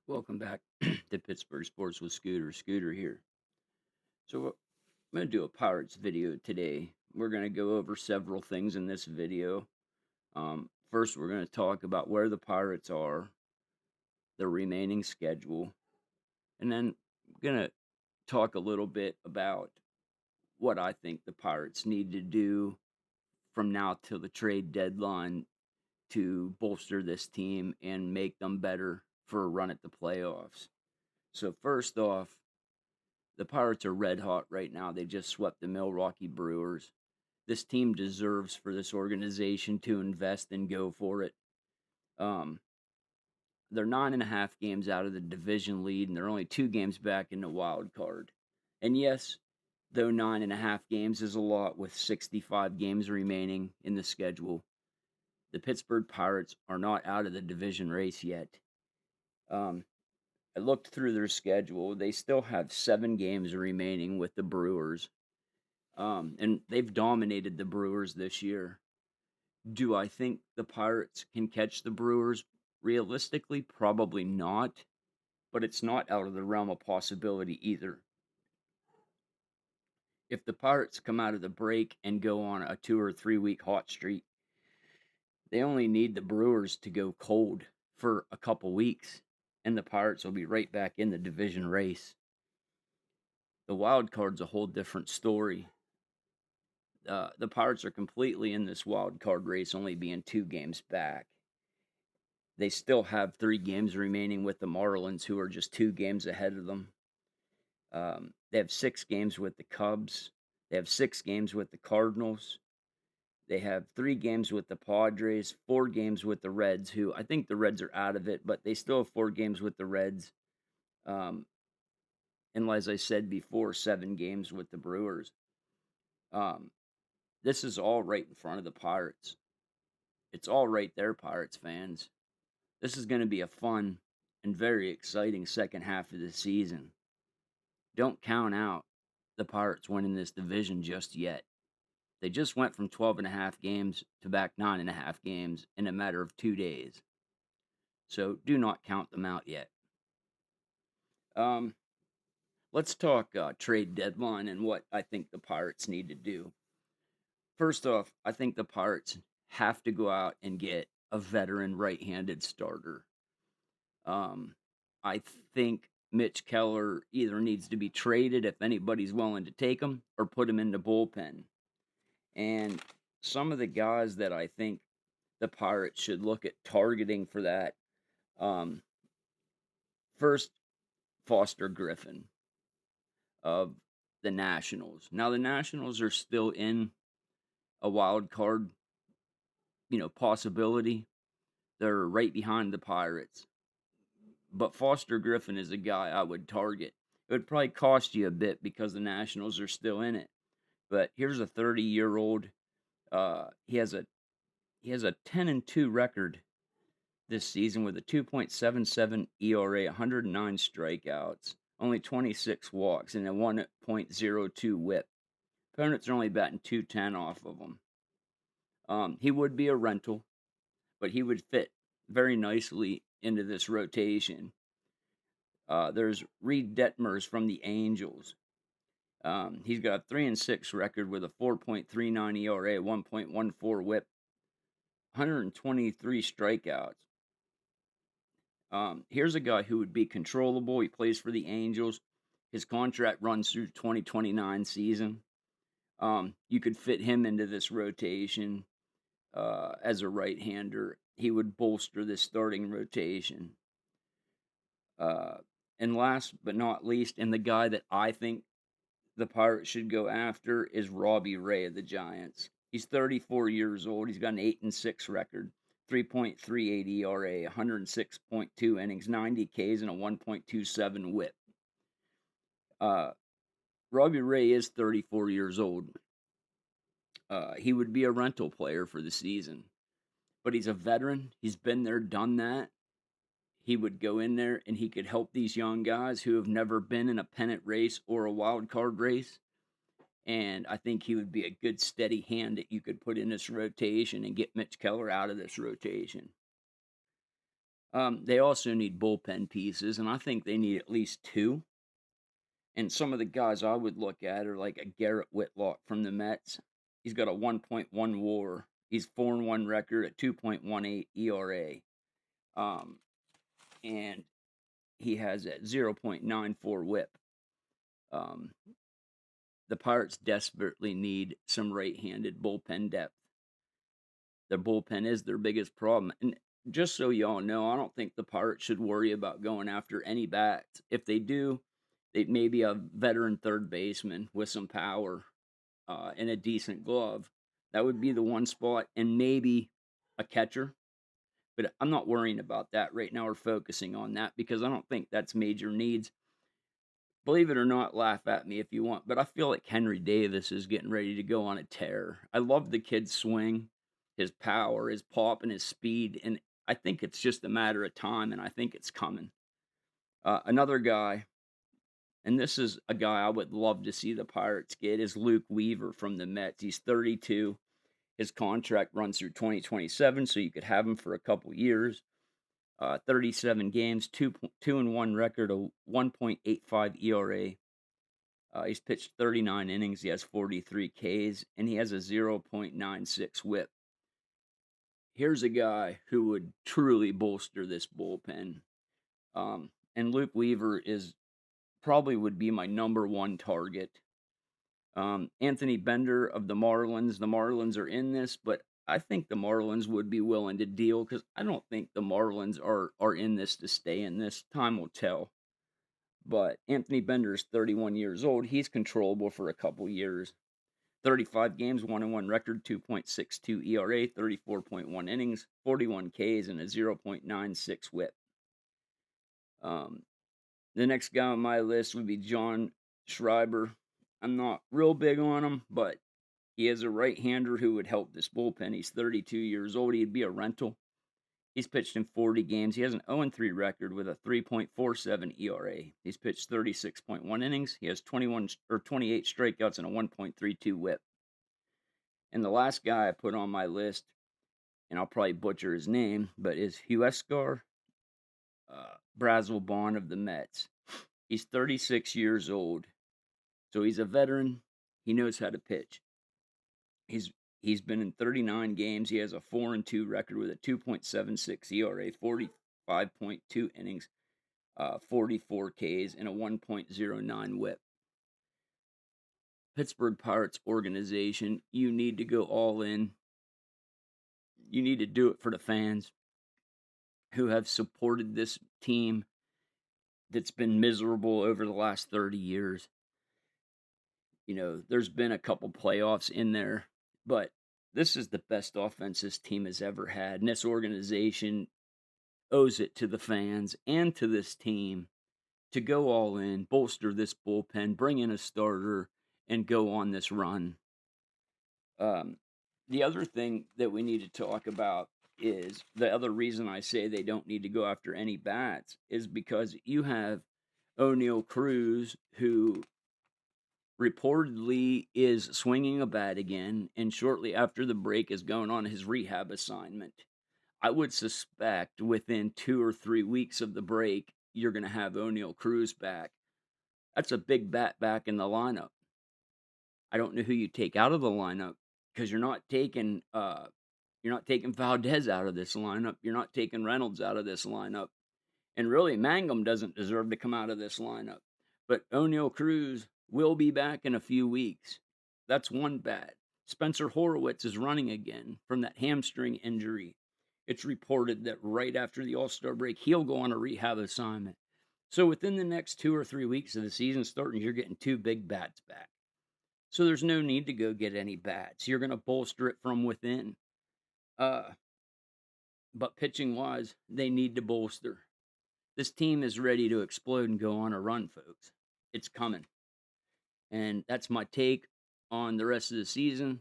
Welcome back to Pittsburgh Sports with Scooter. Scooter here. So I'm going to do a Pirates video today. We're going to go over several things in this video. First, we're going to talk about where the Pirates are, the remaining schedule, and then I'm going to talk a little bit about what I think the Pirates need to do from now till the trade deadline to bolster this team and make them better for a run at the playoffs. So first off, the Pirates are red hot right now. They just swept the Milwaukee Brewers. This team deserves for this organization to invest and go for it. Um, they're 9.5 games out of the division lead, and they're only 2 games back in the wild card. And yes, though 9.5 games is a lot with 65 games remaining in the schedule, the Pittsburgh Pirates are not out of the division race yet. I looked through their schedule. They still have 7 games remaining with the Brewers. And they've dominated the Brewers this year. Do I think the Pirates can catch the Brewers? Realistically, probably not, but it's not out of the realm of possibility either. If the Pirates come out of the break and go on a 2 or 3 week hot streak, they only need the Brewers to go cold for a couple weeks, and the Pirates will be right back in the division race. The wild card's a whole different story. The Pirates are completely in this wild card race, only being 2 games back. They still have 3 games remaining with the Marlins, who are just 2 games ahead of them. They have 6 games with the Cubs. They have 6 games with the Cardinals. They have 3 games with the Padres, 4 games with the Reds, who I think the Reds are out of it, but they still have 4 games with the Reds. Um, and as I said before, 7 games with the Brewers. This is all right in front of the Pirates. It's all right there, Pirates fans. This is going to be a fun and very exciting second half of the season. Don't count out the Pirates winning this division just yet. They just went from 12.5 games to back 9.5 games in a matter of 2 days. So do not count them out yet. Um, let's talk trade deadline and what I think the Pirates need to do. First off, I think the Pirates have to go out and get a veteran right-handed starter. I think Mitch Keller either needs to be traded if anybody's willing to take him or put him in the bullpen. And some of the guys that I think the Pirates should look at targeting for that, um, first, Foster Griffin of the Nationals. Now, the Nationals are still in a wild card, possibility. They're right behind the Pirates. But Foster Griffin is a guy I would target. It would probably cost you a bit because the Nationals are still in it. But here's a 30-year-old. He has a 10-2 record this season with a 2.77 ERA, 109 strikeouts, only 26 walks, and a 1.02 WHIP. Opponents are only batting 210 off of him. He would be a rental, but he would fit very nicely into this rotation. There's Reed Detmers from the Angels. He's got a 3-6 record with a 4.39 ERA, 1.14 WHIP, 123 strikeouts. Here's a guy who would be controllable. He plays for the Angels. His contract runs through 2029 season. You could fit him into this rotation as a right-hander. He would bolster this starting rotation. And last but not least, and the guy that I think the Pirates should go after is Robbie Ray of the Giants. He's 34 years old. He's got an 8-6 record, 3.38 ERA, 106.2 innings, 90 Ks, and a 1.27 WHIP. Robbie Ray is 34 years old. He would be a rental player for the season, but he's a veteran. He's been there, done that. He would go in there and he could help these young guys who have never been in a pennant race or a wild card race. And I think he would be a good steady hand that you could put in this rotation and get Mitch Keller out of this rotation. They also need bullpen pieces, and I think they need at least two. And some of the guys I would look at are like a Garrett Whitlock from the Mets. He's got a 1.1 WAR. He's 4-1 record at 2.18 ERA. Um, and he has a 0.94 WHIP. Um, the Pirates desperately need some right-handed bullpen depth. Their bullpen is their biggest problem. And just so y'all know, I don't think the Pirates should worry about going after any bats. If they do, they maybe a veteran third baseman with some power and a decent glove. That would be the one spot, and maybe a catcher. But I'm not worrying about that right now or focusing on that because I don't think that's major needs. Believe it or not, laugh at me if you want, but I feel like Henry Davis is getting ready to go on a tear. I love the kid's swing, his power, his pop, and his speed, and I think it's just a matter of time, and I think it's coming. Another guy, and this is a guy I would love to see the Pirates get, is Luke Weaver from the Mets. He's 32. His contract runs through 2027, so you could have him for a couple years. 37 games, 2-1 record, a 1.85 ERA. He's pitched 39 innings. He has 43 Ks, and he has a 0.96 WHIP. Here's a guy who would truly bolster this bullpen. And Luke Weaver is probably would be my number one target. Anthony Bender of the Marlins. The Marlins are in this, but I think the Marlins would be willing to deal because I don't think the Marlins are in this to stay in this. Time will tell. But Anthony Bender is 31 years old. He's controllable for a couple years. 35 games, 1-1 record, 2.62 ERA, 34.1 innings, 41 Ks, and a 0.96 WHIP. The next guy on my list would be John Schreiber. I'm not real big on him, but he is a right-hander who would help this bullpen. He's 32 years old. He'd be a rental. He's pitched in 40 games. He has an 0-3 record with a 3.47 ERA. He's pitched 36.1 innings. He has 28 strikeouts and a 1.32 WHIP. And the last guy I put on my list, and I'll probably butcher his name, but is Huescar Brazelbon of the Mets. He's 36 years old, so he's a veteran. He knows how to pitch. He's been in 39 games. He has a 4-2 record with a 2.76 ERA, 45.2 innings, 44 Ks, and a 1.09 WHIP. Pittsburgh Pirates organization, you need to go all in. You need to do it for the fans who have supported this team that's been miserable over the last 30 years. You know, there's been a couple playoffs in there, but this is the best offense this team has ever had. And this organization owes it to the fans and to this team to go all in, bolster this bullpen, bring in a starter, and go on this run. The other thing that we need to talk about is the other reason I say they don't need to go after any bats is because you have O'Neal Cruz, who reportedly is swinging a bat again, and shortly after the break is going on his rehab assignment. I would suspect within 2 or 3 weeks of the break, you're going to have O'Neal Cruz back. That's a big bat back in the lineup. I don't know who you take out of the lineup because you're not taking Valdez out of this lineup. You're not taking Reynolds out of this lineup. And really, Mangum doesn't deserve to come out of this lineup. But O'Neal Cruz will be back in a few weeks. That's one bat. Spencer Horwitz is running again from that hamstring injury. It's reported that right after the All-Star break, he'll go on a rehab assignment. So within the next 2 or 3 weeks of the season starting, you're getting two big bats back. So there's no need to go get any bats. You're going to bolster it from within. But pitching wise, they need to bolster. This team is ready to explode and go on a run, folks. It's coming. And that's my take on the rest of the season.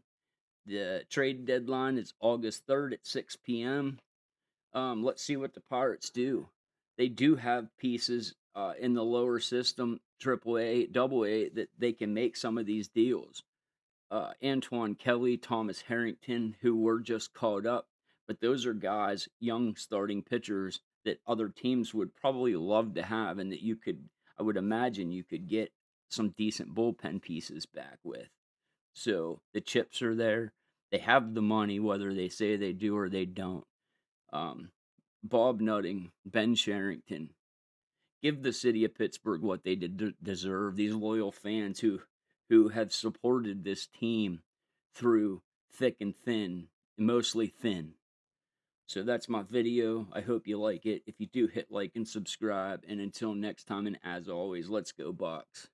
The trade deadline is August 3rd at 6 p.m. Let's see what the Pirates do. They do have pieces in the lower system, AAA, AA, that they can make some of these deals. Antoine Kelly, Thomas Harrington, who were just called up, but those are guys, young starting pitchers that other teams would probably love to have, and that I would imagine you could get some decent bullpen pieces back with. So the chips are there. They have the money, whether they say they do or they don't. Um, Bob Nutting, Ben Cherrington, give the city of Pittsburgh what they deserve. These loyal fans who have supported this team through thick and thin, mostly thin. So that's my video. I hope you like it. If you do, hit like and subscribe. And until next time, and as always, let's go Bucks.